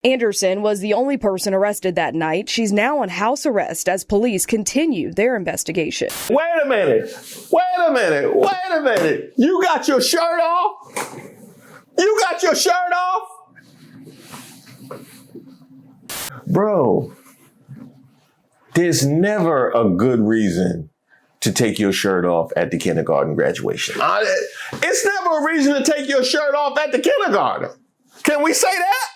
Anderson was the only person arrested that night. She's now on house arrest as police continue their investigation. Wait a minute. You got your shirt off? Bro, there's never a good reason to take your shirt off at the kindergarten graduation. It's never a reason to take your shirt off at the kindergarten. Can we say that?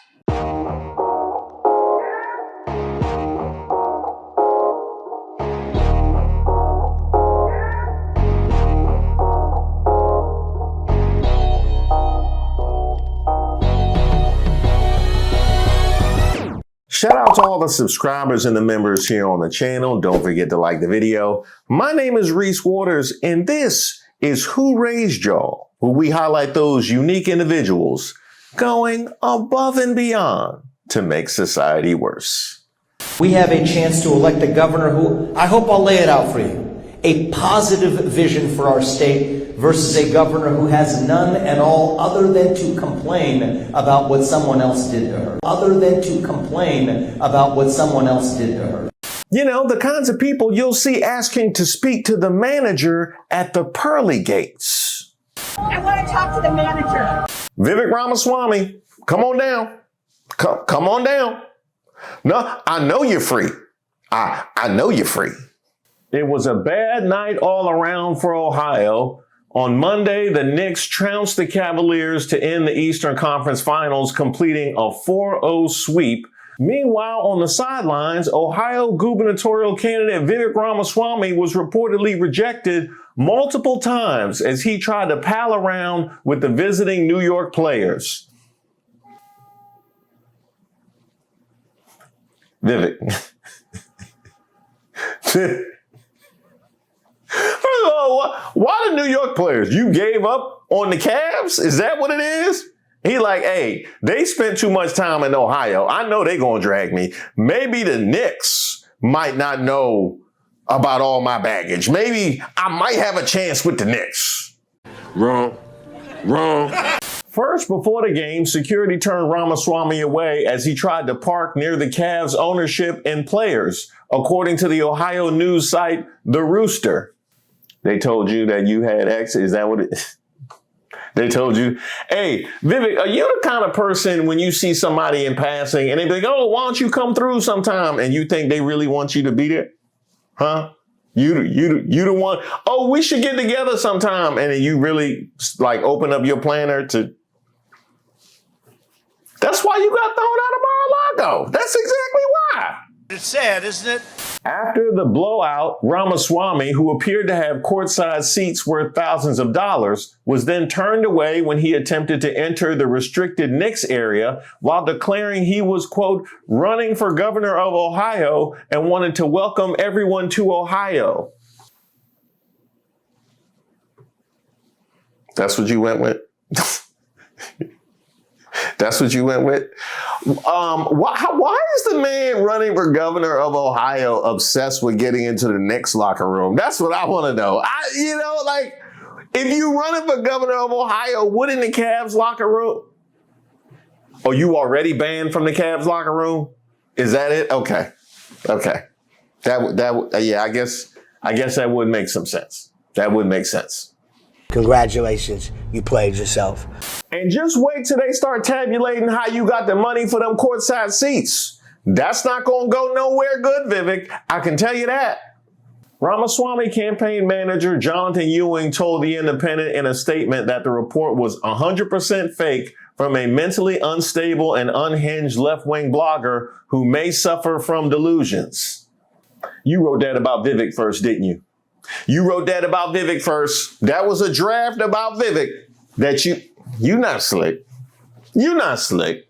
Shout out to all the subscribers and the members here on the channel. Don't forget to like the video. My name is Reese Waters, and this is Who Raised Y'all, where we highlight those unique individuals going above and beyond to make society worse. We have a chance to elect a governor who, I hope I'll lay it out for you, a positive vision for our state versus a governor who has none at all other than to complain about what someone else did to her. You know, the kinds of people you'll see asking to speak to the manager at the pearly gates. I want to talk to the manager. Vivek Ramaswamy, come on down. Come on down. No, I know you're free. I know you're free. It was a bad night all around for Ohio. On Monday, the Knicks trounced the Cavaliers to end the Eastern Conference Finals, completing a 4-0 sweep. Meanwhile, on the sidelines, Ohio gubernatorial candidate Vivek Ramaswamy was reportedly rejected multiple times as he tried to pal around with the visiting New York players. Vivek. First of all, why the New York players? You gave up on the Cavs? Is that what it is? He like, hey, they spent too much time in Ohio. I know they gonna drag me. Maybe the Knicks might not know about all my baggage. Maybe I might have a chance with the Knicks. Wrong. First, before the game, security turned Ramaswamy away as he tried to park near the Cavs' ownership and players, according to the Ohio news site, The Rooster. They told you that you had X? Is that what it is? They told you, hey, Vivek, are you the kind of person when you see somebody in passing and they be like, oh, why don't you come through sometime? And you think they really want you to be there? Huh? You the one, oh, we should get together sometime. And then you really like open up your planner to. That's why you got thrown out of Mar-a-Lago. That's exactly why. It's sad, isn't it? After the blowout, Ramaswamy, who appeared to have courtside seats worth thousands of dollars, was then turned away when he attempted to enter the restricted Knicks area while declaring he was, quote, running for governor of Ohio and wanted to welcome everyone to Ohio. That's what you went with? That's what you went with? Why is the man running for governor of Ohio obsessed with getting into the Knicks locker room? That's what I want to know. If you running for governor of Ohio, wouldn't the Cavs locker room? Are you already banned from the Cavs locker room? Is that it? Okay. Yeah, I guess that would make some sense. That would make sense. Congratulations, you played yourself. And just wait till they start tabulating how you got the money for them courtside seats. That's not going to go nowhere good, Vivek. I can tell you that. Ramaswamy campaign manager Jonathan Ewing told The Independent in a statement that the report was 100% fake from a mentally unstable and unhinged left-wing blogger who may suffer from delusions. You wrote that about Vivek first, didn't you? You wrote that about Vivek first. That was a draft about Vivek that you not slick. You not slick.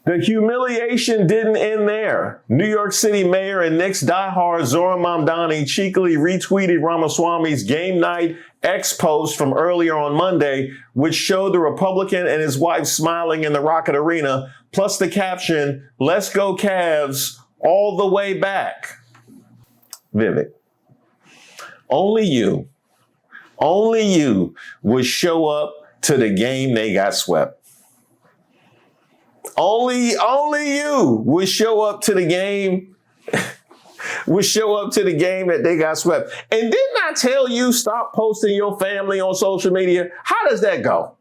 The humiliation didn't end there. New York City Mayor and Knicks diehard Zohran Mamdani cheekily retweeted Ramaswamy's game night X post from earlier on Monday, which showed the Republican and his wife smiling in the Rocket Arena, plus the caption, "Let's go Cavs all the way back." Vivek, only you would show up to the game they got swept. Only you would show up to the game. Would show up to the game that they got swept. And didn't I tell you stop posting your family on social media? How does that go?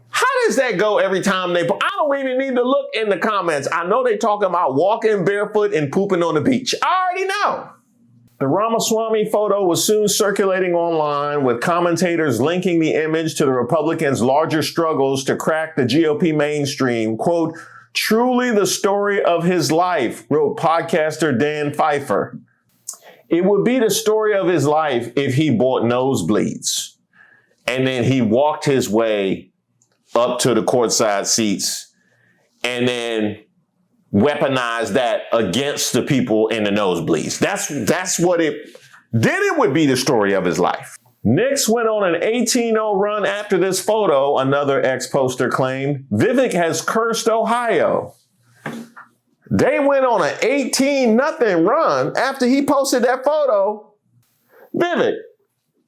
How does that go every time I don't even need to look in the comments. I know they talking about walking barefoot and pooping on the beach. I already know. The Ramaswamy photo was soon circulating online, with commentators linking the image to the Republicans' larger struggles to crack the GOP mainstream. Quote, truly the story of his life, wrote podcaster Dan Pfeiffer. It would be the story of his life if he bought nosebleeds and then he walked his way up to the courtside seats and then weaponized that against the people in the nosebleeds. That's what it would be the story of his life. Knicks went on an 18-0 run after this photo, another ex-poster claimed. Vivek has cursed Ohio. They went on an 18-0 run after he posted that photo. Vivek,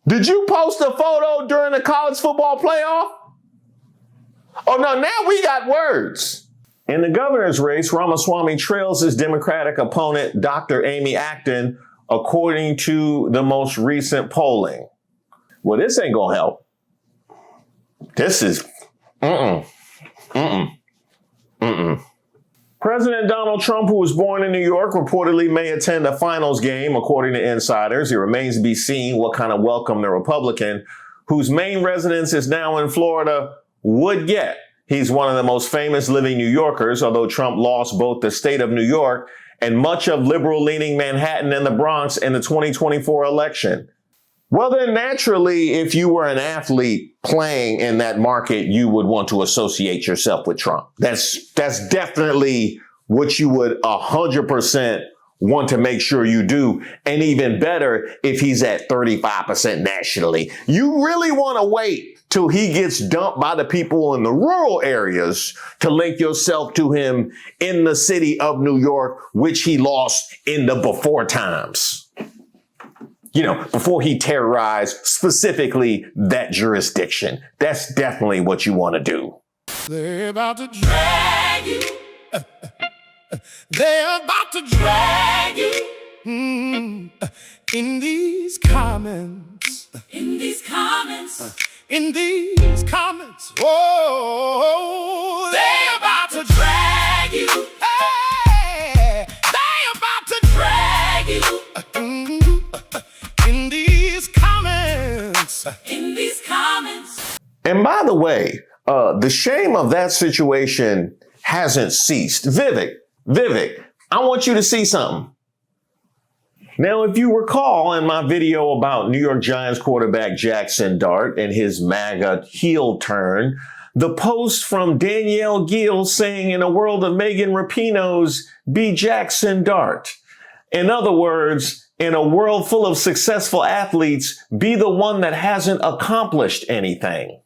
did you post a photo during the college football playoff? Oh, no, now we got words. In the governor's race, Ramaswamy trails his Democratic opponent, Dr. Amy Acton, according to the most recent polling. Well, this ain't gonna help. This is, President Donald Trump, who was born in New York, reportedly may attend a finals game, according to insiders. It remains to be seen what kind of welcome the Republican, whose main residence is now in Florida, would get. He's one of the most famous living New Yorkers, although Trump lost both the state of New York and much of liberal-leaning Manhattan and the Bronx in the 2024 election. Well, then naturally, if you were an athlete playing in that market, you would want to associate yourself with Trump. That's definitely what you would 100% want to make sure you do. And even better, if he's at 35% nationally. You really want to wait till he gets dumped by the people in the rural areas to link yourself to him in the city of New York, which he lost in the before times. You know, before he terrorized specifically that jurisdiction. That's definitely what you want to do. They're about to drag you. They're about to drag you. In these comments. In these comments. In these comments. Oh, they're about to drag you. Hey, they're about to drag you. In these comments. In these comments. And by the way, the shame of that situation hasn't ceased. Vivek, I want you to see something. Now, if you recall in my video about New York Giants quarterback Jackson Dart and his MAGA heel turn, the post from Danielle Gill saying, in a world of Megan Rapinoe's, be Jackson Dart. In other words, in a world full of successful athletes, be the one that hasn't accomplished anything.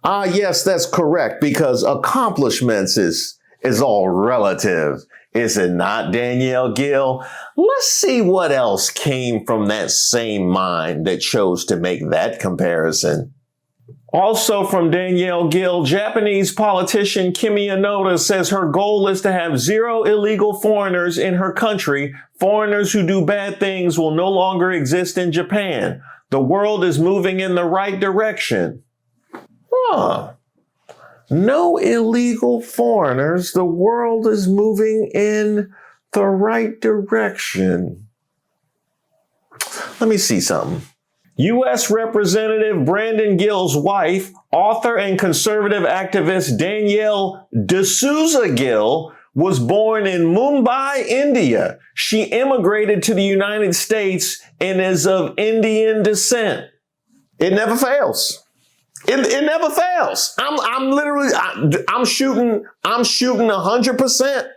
Yes, that's correct, because accomplishments is all relative. Is it not, Danielle Gill? Let's see what else came from that same mind that chose to make that comparison. Also from Danielle Gill, Japanese politician Kimi Inoda says her goal is to have 0 illegal foreigners in her country. Foreigners who do bad things will no longer exist in Japan. The world is moving in the right direction. No illegal foreigners. The world is moving in the right direction. Let me see something. U.S. Representative Brandon Gill's wife, author and conservative activist Danielle D'Souza Gill, was born in Mumbai, India. She immigrated to the United States and is of Indian descent. It never fails. It never fails. I'm shooting 100%.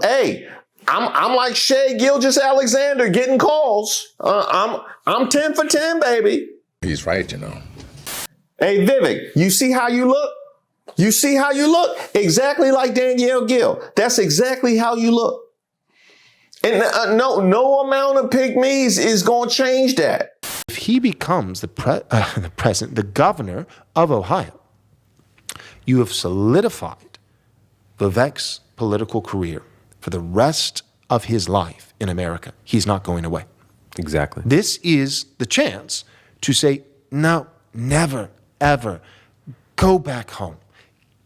Hey, I'm like Shea Gilgeous-Alexander getting calls. I'm 10 for 10, baby. He's right, you know. Hey, Vivek, you see how you look? You see how you look? Exactly like Danielle Gill. That's exactly how you look. And no amount of pygmies is going to change that. If he becomes the governor of Ohio, you have solidified Vivek's political career for the rest of his life in America, he's not going away. Exactly. This is the chance to say, no, never, ever go back home.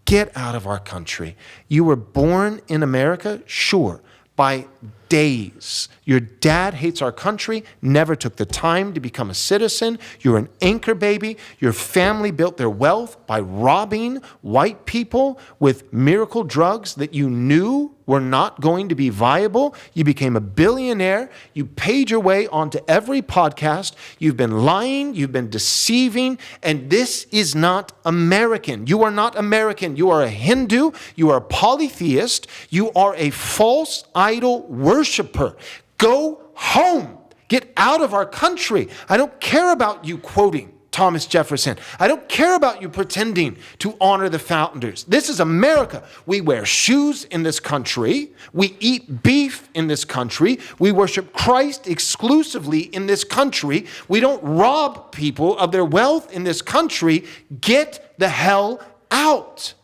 Get out of our country. You were born in America, sure, by days. Your dad hates our country, never took the time to become a citizen. You're an anchor baby. Your family built their wealth by robbing white people with miracle drugs that you knew were not going to be viable. You became a billionaire. You paid your way onto every podcast. You've been lying. You've been deceiving. And this is not American. You are not American. You are a Hindu. You are a polytheist. You are a false idol worshiper. Go home. Get out of our country. I don't care about you quoting Thomas Jefferson. I don't care about you pretending to honor the founders. This is America. We wear shoes in this country. We eat beef in this country. We worship Christ exclusively in this country. We don't rob people of their wealth in this country. Get the hell out.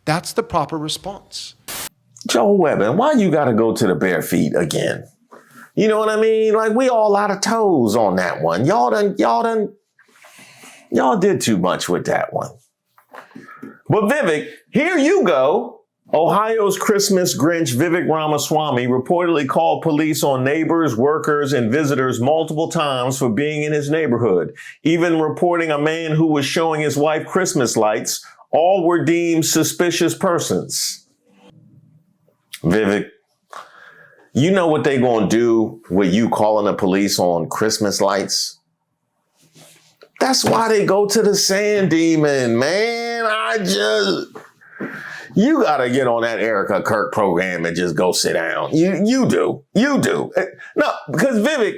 That's the proper response. Joe Webbin, why you gotta go to the bare feet again? You know what I mean? Like, we all out of toes on that one. Y'all did too much with that one. But Vivek, here you go. Ohio's Christmas Grinch Vivek Ramaswamy reportedly called police on neighbors, workers, and visitors multiple times for being in his neighborhood, even reporting a man who was showing his wife Christmas lights. All were deemed suspicious persons. Vivek, you know what they gonna do with you calling the police on Christmas lights? That's why they go to the sand demon, man. You gotta get on that Erica Kirk program and just go sit down. You do. No, because Vivek,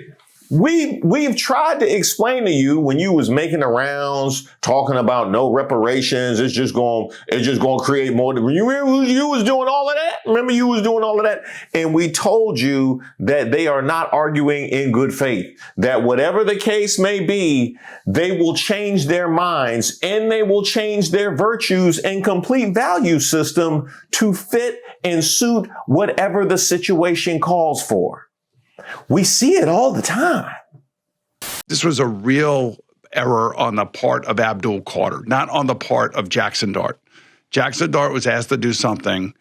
we've tried to explain to you when you was making the rounds, talking about no reparations, it's just gonna create more. You remember you was doing all of that? Remember you was doing all of that? And we told you that they are not arguing in good faith, that whatever the case may be, they will change their minds and they will change their virtues and complete value system to fit and suit whatever the situation calls for. We see it all the time. This was a real error on the part of Abdul Carter, not on the part of Jackson Dart. Jackson Dart was asked to do something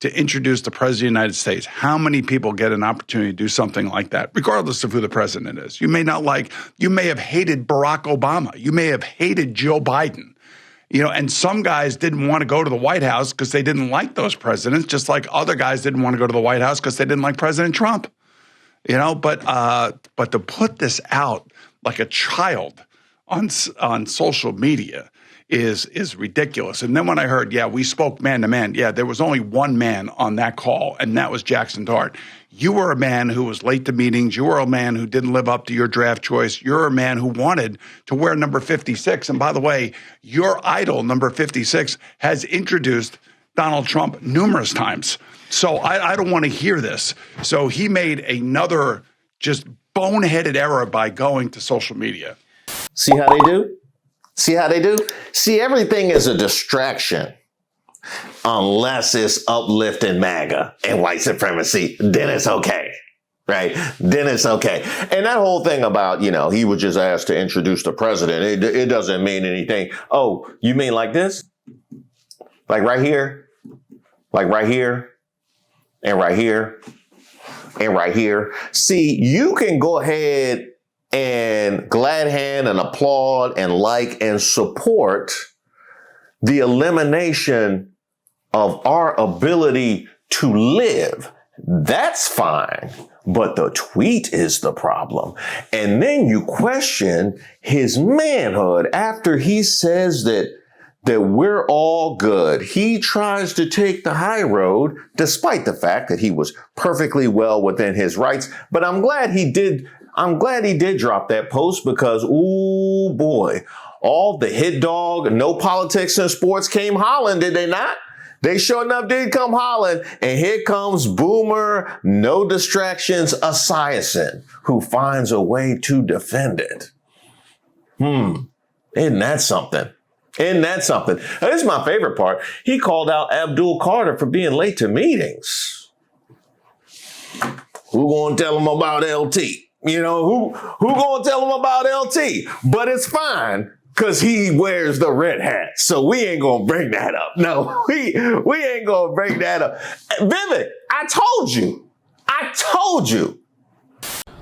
to introduce the president of the United States. How many people get an opportunity to do something like that, regardless of who the president is? You may have hated Barack Obama. You may have hated Joe Biden. And some guys didn't want to go to the White House because they didn't like those presidents, just like other guys didn't want to go to the White House because they didn't like President Trump. But to put this out like a child on social media is ridiculous. And then when I heard, we spoke man to man. Yeah, there was only one man on that call, and that was Jackson Dart. You were a man who was late to meetings. You were a man who didn't live up to your draft choice. You're a man who wanted to wear number 56. And by the way, your idol, number 56, has introduced Donald Trump numerous times. So I don't want to hear this. So he made another just boneheaded error by going to social media. See how they do? See, everything is a distraction unless it's uplifting MAGA and white supremacy. Then it's okay. Right? Then it's okay. And that whole thing about, he was just asked to introduce the president. It doesn't mean anything. Oh, you mean like this? Like right here? Like right here? And right here? And right here? See, you can go ahead and glad hand and applaud and like and support the elimination of our ability to live. That's fine. But the tweet is the problem. And then you question his manhood after he says that we're all good. He tries to take the high road, despite the fact that he was perfectly well within his rights. But I'm glad he did drop that post because, ooh boy, all the hit dog, no politics in sports came hollering, did they not? They sure enough did come hollering. And here comes Boomer, no distractions, Esiason, who finds a way to defend it. Isn't that something? Isn't that something? Now, this is my favorite part. He called out Abdul Carter for being late to meetings. Who gonna tell him about LT? You know, who gonna tell him about LT? But it's fine, because he wears the red hat. So we ain't gonna bring that up. No, we ain't gonna bring that up. Vivek, I told you.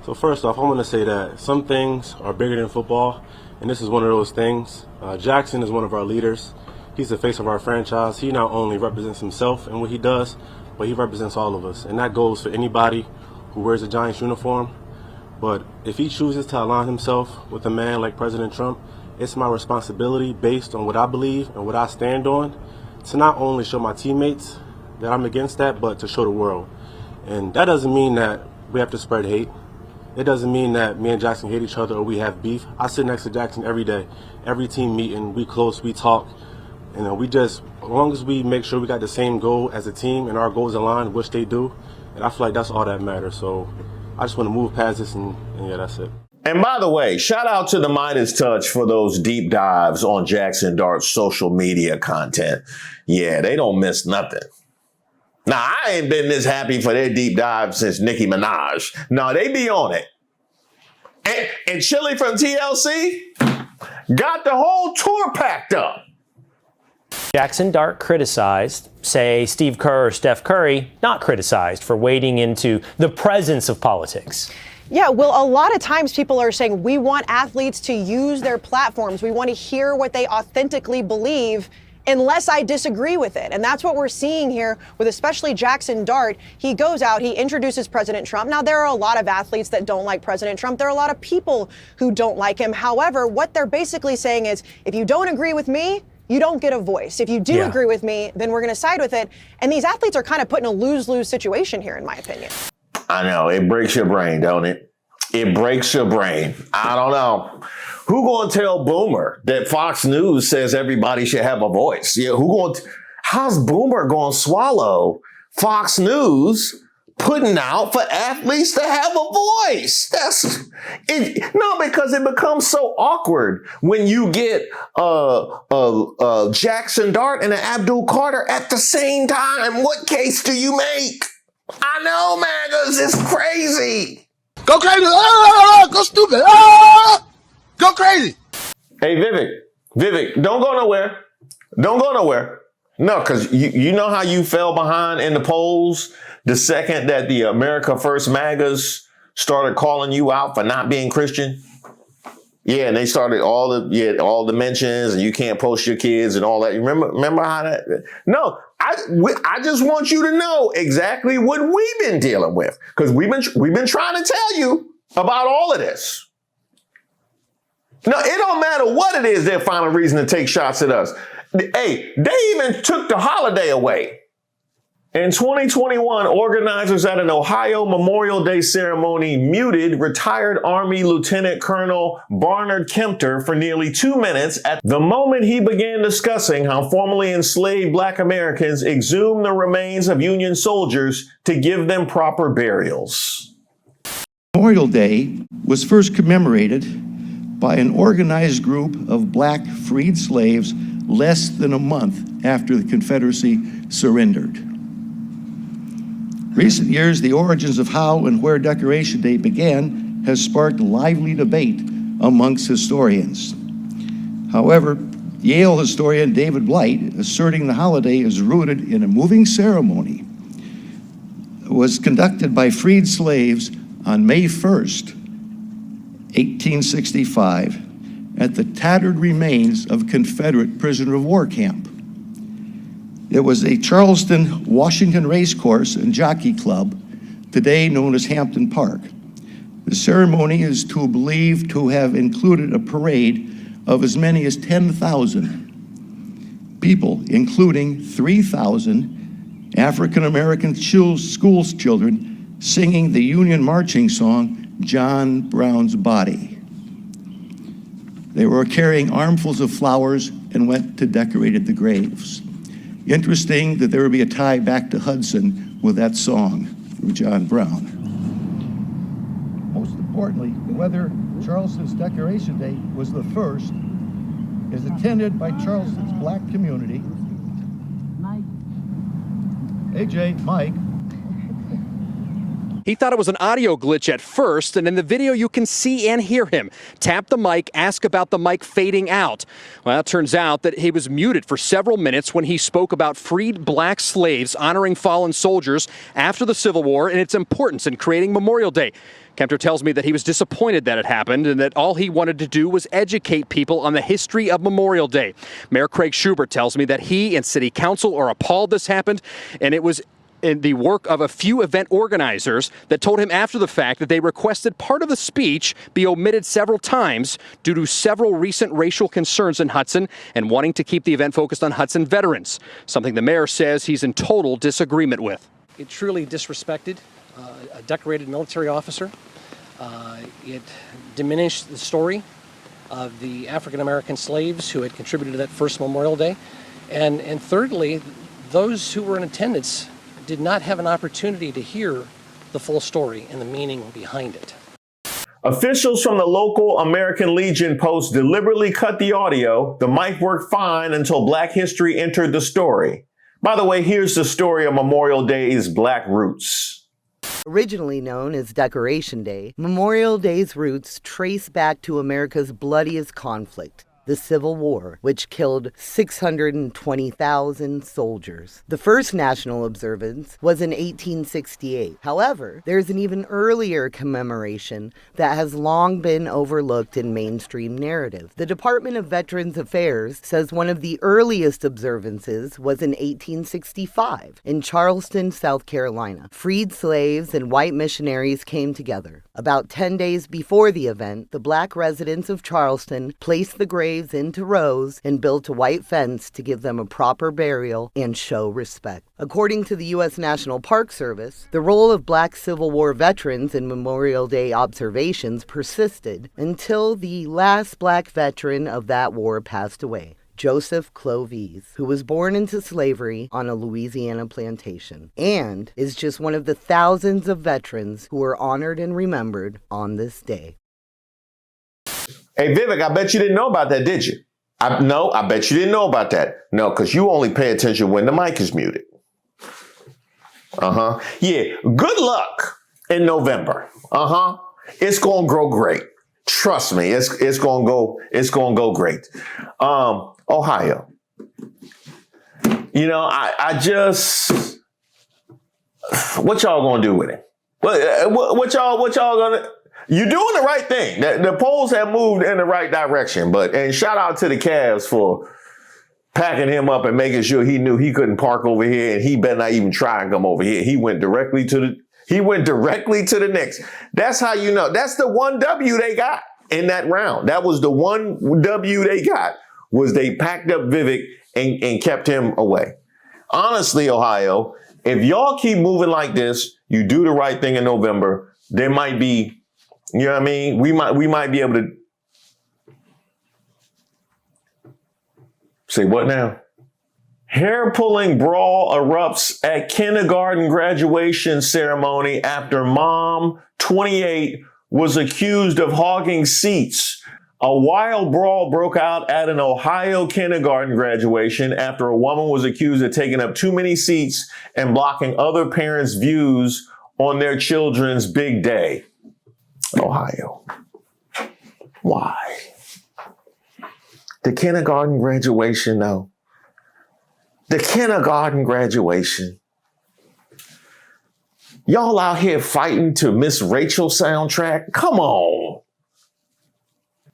So first off, I want to say that some things are bigger than football, and this is one of those things. Jackson is one of our leaders. He's the face of our franchise. He not only represents himself and what he does, but he represents all of us. And that goes for anybody who wears a Giants uniform. But if he chooses to align himself with a man like President Trump, it's my responsibility, based on what I believe and what I stand on, to not only show my teammates that I'm against that, but to show the world. And that doesn't mean that we have to spread hate. It doesn't mean that me and Jackson hate each other or we have beef. I sit next to Jackson every day. Every team meeting, we close, we talk. We just, as long as we make sure we got the same goal as a team and our goals align, which they do, and I feel like that's all that matters. So I just want to move past this, and yeah, that's it. And by the way, shout out to the Midas Touch for those deep dives on Jackson Dart's social media content. Yeah, they don't miss nothing. Now, I ain't been this happy for their deep dive since Nicki Minaj. No, they be on it. And Chili from TLC got the whole tour packed up. Jackson Dart criticized, say, Steve Kerr or Steph Curry, not criticized for wading into the presence of politics. Yeah, well, a lot of times people are saying we want athletes to use their platforms. We want to hear what they authentically believe, unless I disagree with it. And that's what we're seeing here with especially Jackson Dart. He goes out, he introduces President Trump. Now, there are a lot of athletes that don't like President Trump. There are a lot of people who don't like him. However, what they're basically saying is, if you don't agree with me, you don't get a voice. If you do agree with me, then we're going to side with it. And these athletes are kind of put in a lose-lose situation here, in my opinion. I know, it breaks your brain, don't it? It breaks your brain. I don't know. Who gonna tell Boomer that Fox News says everybody should have a voice? Yeah, how's Boomer gonna swallow Fox News putting out for athletes to have a voice? Because it becomes so awkward when you get Jackson Dart and an Abdul Carter at the same time. What case do you make? I know, Magas, it's crazy. Go crazy. Oh, go stupid. Oh, go crazy. Hey, Vivek, don't go nowhere. Don't go nowhere. No, because you know how you fell behind in the polls the second that the America First MAGAs started calling you out for not being Christian? Yeah, and they started all the mentions, and you can't post your kids and all that. You remember how that? No, I just want you to know exactly what we've been dealing with, because we've been trying to tell you about all of this. No, it don't matter what it is. They're finding a reason to take shots at us. Hey, they even took the holiday away. In 2021, organizers at an Ohio Memorial Day ceremony muted retired Army Lieutenant Colonel Barnard Kempter for nearly 2 minutes at the moment he began discussing how formerly enslaved Black Americans exhumed the remains of Union soldiers to give them proper burials. Memorial Day was first commemorated by an organized group of Black freed slaves less than a month after the Confederacy surrendered. Recent years, the origins of how and where Decoration Day began has sparked lively debate amongst historians. However, Yale historian David Blight, asserting the holiday is rooted in a moving ceremony, was conducted by freed slaves on May 1st, 1865, at the tattered remains of a Confederate prisoner of war camp. There was a Charleston, Washington racecourse and jockey club, today known as Hampton Park. The ceremony is believed to have included a parade of as many as 10,000 people, including 3,000 African-American school children singing the Union marching song, John Brown's Body. They were carrying armfuls of flowers and went to decorate the graves. Interesting that there would be a tie back to Hudson with that song from John Brown. Most importantly, whether Charleston's Decoration Day was the first is attended by Charleston's black community. AJ, Mike. He thought it was an audio glitch at first, and in the video you can see and hear him tap the mic, ask about the mic fading out. Well, it turns out that he was muted for several minutes when he spoke about freed black slaves honoring fallen soldiers after the Civil War and its importance in creating Memorial Day. Kempter tells me that he was disappointed that it happened and that all he wanted to do was educate people on the history of Memorial Day. Mayor Craig Schubert tells me that he and City Council are appalled this happened, and it was in the work of a few event organizers that told him after the fact that they requested part of the speech be omitted several times due to several recent racial concerns in Hudson and wanting to keep the event focused on Hudson veterans, something the mayor says he's in total disagreement with. It truly disrespected a decorated military officer. It diminished the story of the African-American slaves who had contributed to that first Memorial Day. And thirdly, those who were in attendance did not have an opportunity to hear the full story and the meaning behind it. Officials from the local American Legion post deliberately cut the audio. The mic worked fine until Black history entered the story. By the way, here's the story of Memorial Day's Black roots. Originally known as Decoration Day, Memorial Day's roots trace back to America's bloodiest conflict, the Civil War, which killed 620,000 soldiers. The first national observance was in 1868. However, there's an even earlier commemoration that has long been overlooked in mainstream narrative. The Department of Veterans Affairs says one of the earliest observances was in 1865 in Charleston, South Carolina. Freed slaves and white missionaries came together. About 10 days before the event, the black residents of Charleston placed the graves into rows and built a white fence to give them a proper burial and show respect. According to the U.S. National Park Service, the role of black Civil War veterans in Memorial Day observations persisted until the last black veteran of that war passed away, Joseph Clovis, who was born into slavery on a Louisiana plantation and is just one of the thousands of veterans who are honored and remembered on this day. Hey, Vivek, I bet you didn't know about that, did you? No, I bet you didn't know about that. No, because you only pay attention when the mic is muted. Yeah, good luck in November. It's going to grow great. Trust me, it's going to go great. Ohio. You know, I just, what y'all going to do with it? What y'all going to, you're doing the right thing. The polls have moved in the right direction, and shout out to the Cavs for packing him up and making sure he knew he couldn't park over here and he better not even try and come over here. He went directly to the Knicks. That's how you know. That's the one W they got in that round. That was the one W they got, was they packed up Vivek and kept him away. Honestly, Ohio, if y'all keep moving like this, you do the right thing in November, there might be, you know what I mean? We might be able to say what now? Hair-pulling brawl erupts at kindergarten graduation ceremony after mom, 28, was accused of hogging seats. A wild brawl broke out at an Ohio kindergarten graduation after a woman was accused of taking up too many seats and blocking other parents' views on their children's big day. Ohio. Why? The kindergarten graduation, though. The kindergarten graduation. Y'all out here fighting to Miss Rachel soundtrack? Come on.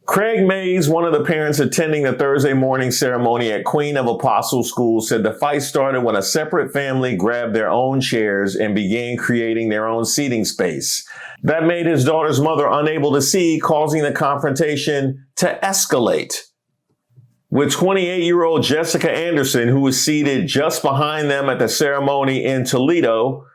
Craig Mays, one of the parents attending the Thursday morning ceremony at Queen of Apostles School, said the fight started when a separate family grabbed their own chairs and began creating their own seating space. That made his daughter's mother unable to see, causing the confrontation to escalate, with 28-year-old Jessica Anderson, who was seated just behind them at the ceremony in Toledo,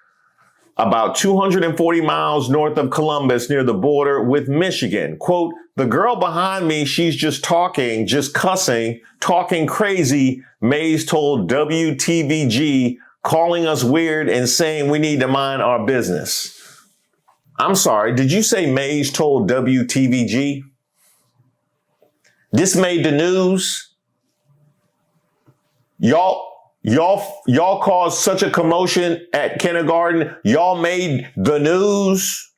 about 240 miles north of Columbus near the border with Michigan. Quote, "The girl behind me, she's just talking, just cussing, talking crazy," Mays told WTVG, calling us weird and saying we need to mind our business. I'm sorry, did you say Mays told WTVG? This made the news? Y'all caused such a commotion at kindergarten. Y'all made the news.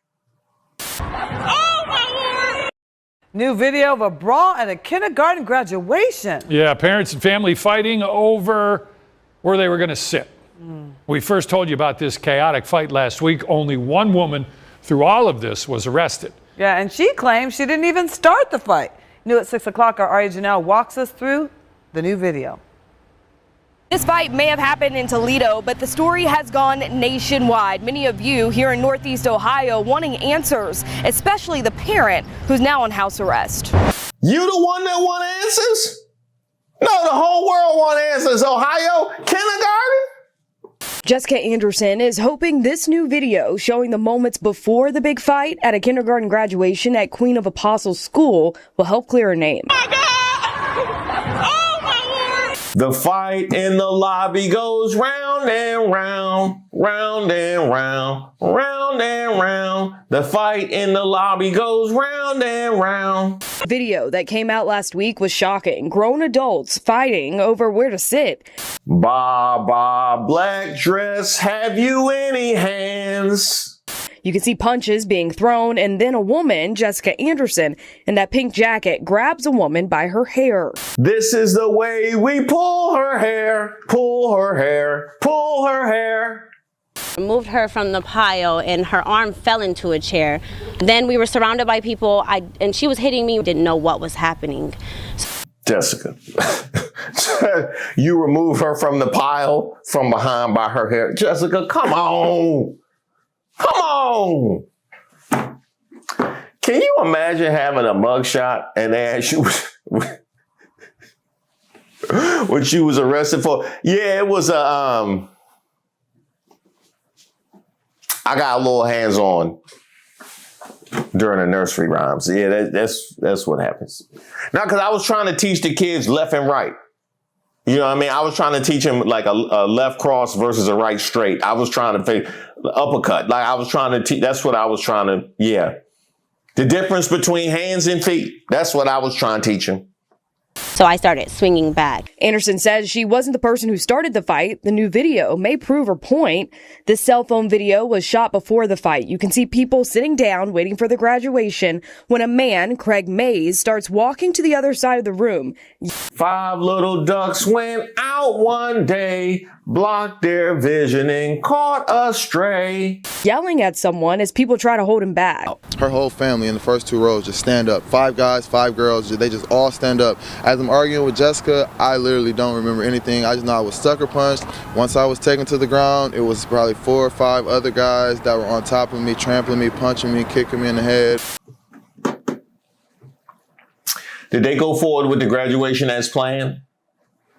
New video of a brawl at a kindergarten graduation. Yeah, parents and family fighting over where they were going to sit. We first told you about this chaotic fight last week. Only one woman through all of this was arrested. Yeah, and she claims she didn't even start the fight. New at 6 o'clock, our Ari Janelle walks us through the new video. This fight may have happened in Toledo, but the story has gone nationwide. Many of you here in Northeast Ohio wanting answers, especially the parent who's now on house arrest. You the one that want answers? No, the whole world want answers. Ohio kindergarten? Jessica Anderson is hoping this new video showing the moments before the big fight at a kindergarten graduation at Queen of Apostles School will help clear her name. The fight in the lobby goes round and round, round and round, round and round. The fight in the lobby goes round and round. Video that came out last week was shocking. Grown adults fighting over where to sit. Baba, black dress, have you any hands? You can see punches being thrown, and then a woman, Jessica Anderson, in that pink jacket, grabs a woman by her hair. This is the way we pull her hair, pull her hair, pull her hair. Moved her from the pile and her arm fell into a chair. Then we were surrounded by people and she was hitting me. Didn't know what was happening. Jessica, you removed her from the pile from behind by her hair. Jessica, come on. Come on. Can you imagine having a mugshot and they asked you what she was arrested for? Yeah, it was I got a little hands-on during the nursery rhymes. Yeah, that's what happens. Now, because I was trying to teach the kids left and right. You know what I mean? I was trying to teach them like a left cross versus a right straight. I was trying to figure the uppercut. Like I was trying to teach. That's what I was trying to, yeah. The difference between hands and feet. That's what I was trying to teach them. So I started swinging back. Anderson says she wasn't the person who started the fight. The new video may prove her point. This cell phone video was shot before the fight. You can see people sitting down waiting for the graduation when a man, Craig Mays, starts walking to the other side of the room. 5 little ducks went out one day, blocked their vision and caught a stray. Yelling at someone as people try to hold him back. Her whole family in the first 2 rows just stand up. 5 guys, 5 girls, they just all stand up. As I'm arguing with Jessica, I literally don't remember anything. I just know I was sucker punched. Once I was taken to the ground, it was probably 4 or 5 other guys that were on top of me, trampling me, punching me, kicking me in the head. Did they go forward with the graduation as planned?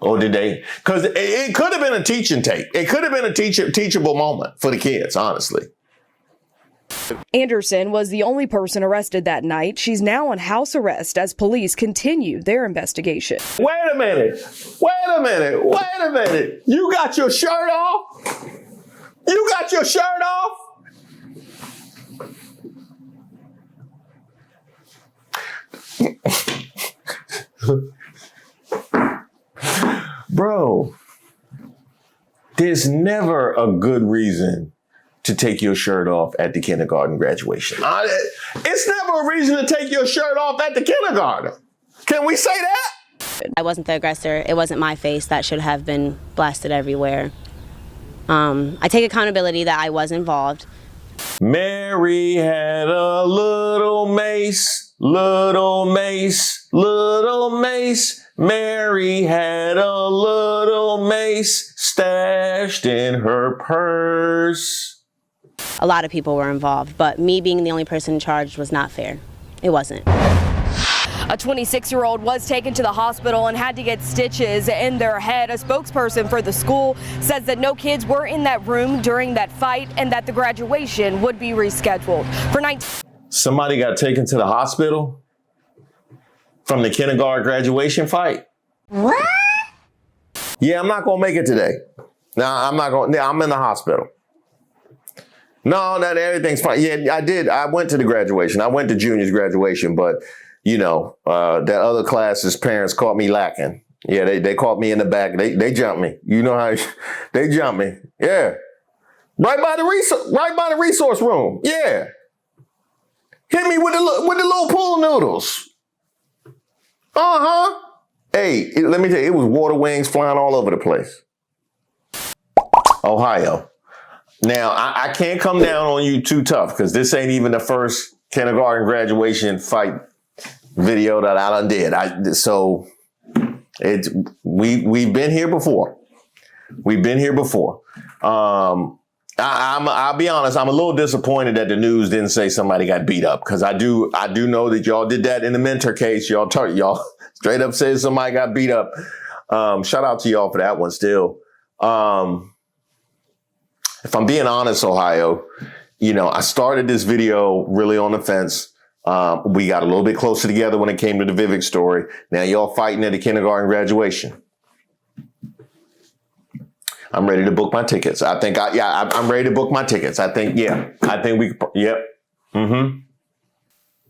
Or did they? Because it could have been a teaching tape. It could have been a teachable moment for the kids, honestly. Anderson was the only person arrested that night. She's now on house arrest as police continue their investigation. Wait a minute. Wait a minute. Wait a minute. You got your shirt off? You got your shirt off? Bro, there's never a good reason to take your shirt off at the kindergarten graduation. It's never a reason to take your shirt off at the kindergarten. Can we say that? I wasn't the aggressor. It wasn't my face that should have been blasted everywhere. I take accountability that I was involved. Mary had a little mace, little mace, little mace. Mary had a little mace stashed in her purse. A lot of people were involved, but me being the only person charged was not fair. It wasn't. A 26-year-old was taken to the hospital and had to get stitches in their head. A spokesperson for the school says that no kids were in that room during that fight and that the graduation would be rescheduled. Somebody got taken to the hospital from the kindergarten graduation fight? What? Yeah, I'm not going to make it today. No, I'm not going. I'm in the hospital. No, that everything's fine. Yeah, I did. I went to the graduation. I went to junior's graduation, but you know, that other class's parents caught me lacking. Yeah, they caught me in the back. They jumped me. You know how they jumped me. Yeah. Right by the resource room. Yeah. Hit me with the little pool noodles. Uh-huh. Hey, let me tell you, it was water wings flying all over the place. Ohio. Now, I can't come down on you too tough because this ain't even the first kindergarten graduation fight video that I done did. We've been here before. We've been here before. I'll be honest, I'm a little disappointed that the news didn't say somebody got beat up because I do know that y'all did that in the Mentor case. Y'all straight up said somebody got beat up. Shout out to y'all for that one still. If I'm being honest, Ohio, I started this video really on the fence. We got a little bit closer together when it came to the Vivek story. Now y'all fighting at the kindergarten graduation. I'm ready to book my tickets. I'm ready to book my tickets. Yep. Mm-hmm.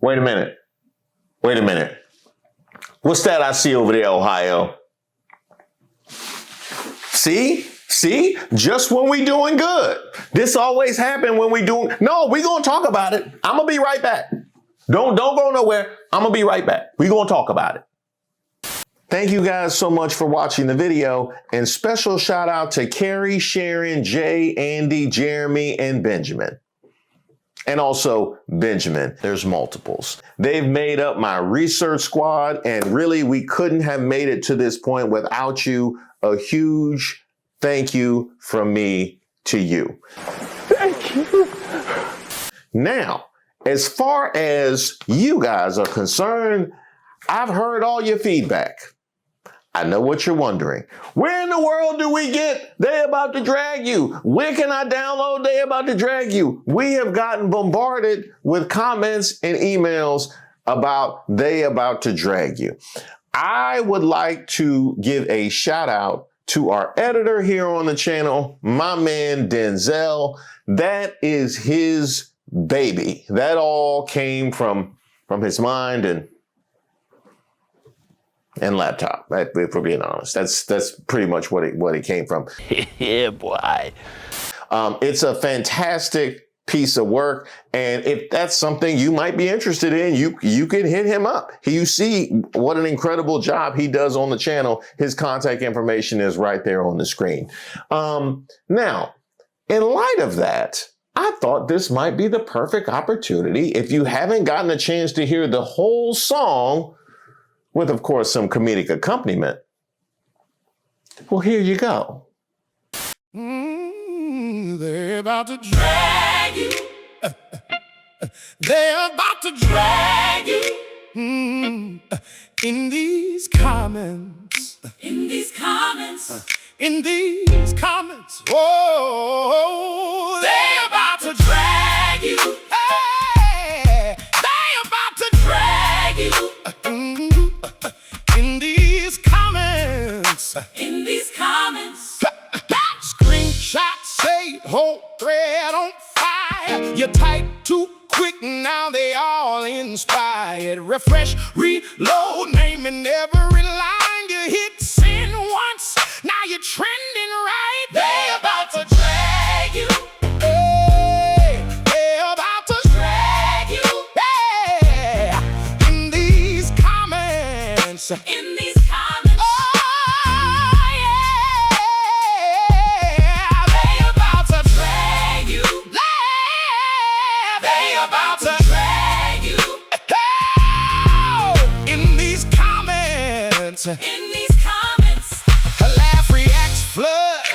Wait a minute. What's that I see over there, Ohio? See? Just when we doing good. This always happen when we doing. No, we gonna talk about it. I'm gonna be right back. Don't go nowhere. I'm gonna be right back. We gonna talk about it. Thank you guys so much for watching the video, and special shout out to Carrie, Sharon, Jay, Andy, Jeremy, and Benjamin. And also Benjamin, there's multiples. They've made up my research squad, and really we couldn't have made it to this point without you. A huge thank you from me to you. Thank you. Now, as far as you guys are concerned, I've heard all your feedback. I know what you're wondering. Where in the world do we get They About to Drag You? Where can I download They About to Drag You? We have gotten bombarded with comments and emails about They About to Drag You. I would like to give a shout out to our editor here on the channel, my man Denzel. That is his baby. That all came from his mind and laptop. If we're being honest, that's pretty much what it came from. Yeah, boy. It's a fantastic piece of work, and if that's something you might be interested in, you can hit him up. You see what an incredible job he does on the channel. His contact information is right there on the screen. Now, in light of that, I thought this might be the perfect opportunity. If you haven't gotten a chance to hear the whole song, with, of course, some comedic accompaniment, well, here you go. They're about to drag you. They're about to drag you. In these comments. In these comments. In these comments. Oh, they're about to drag you. Hey, they're about to drag you. In these comments. In these comments. Screenshots say whole thread on fire. You type too quick, now they all inspired. Refresh, reload, naming every line. You hit send once, now you're trending right. They about to drag you. Hey, they about to drag you. Yeah, in these comments. In these comments. Oh, yeah. They about to drag you. They about to drag you. Oh, in these comments. In these comments. Laugh, reacts, flood.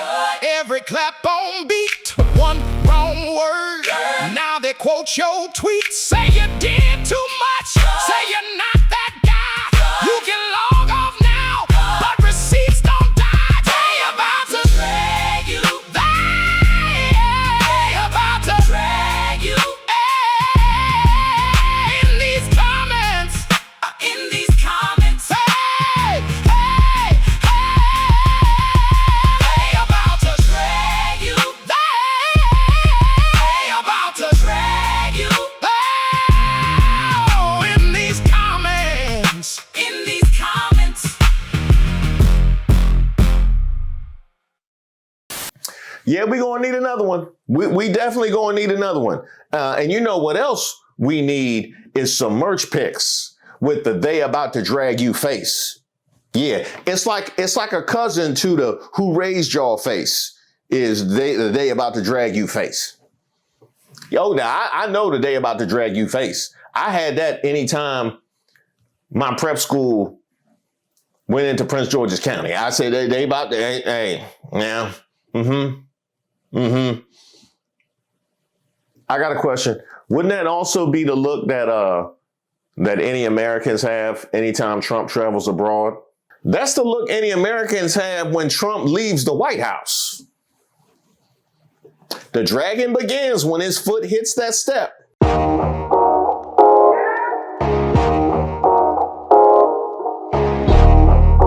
Every clap on beat. One wrong word. Now they quote your tweet. Say you did too much. Say you're not that guy. You can log off now, but receipts don't die. They about to drag you. They about to drag you. In these comments. In these comments. Hey, hey, hey. They about to drag you. They about to drag you. Oh, going to need another one. We definitely going to need another one. And you know what else we need is some merch picks with the "they about to drag you" face. Yeah, it's like a cousin to the "who raised y'all" face is the "they about to drag you" face. Yo, now I know the "they about to drag you" face. I had that anytime my prep school went into Prince George's County. I say they about to, hey, yeah, I got a question. Wouldn't that also be the look that any Americans have anytime Trump travels abroad? That's the look any Americans have when Trump leaves the White House. The dragging begins when his foot hits that step.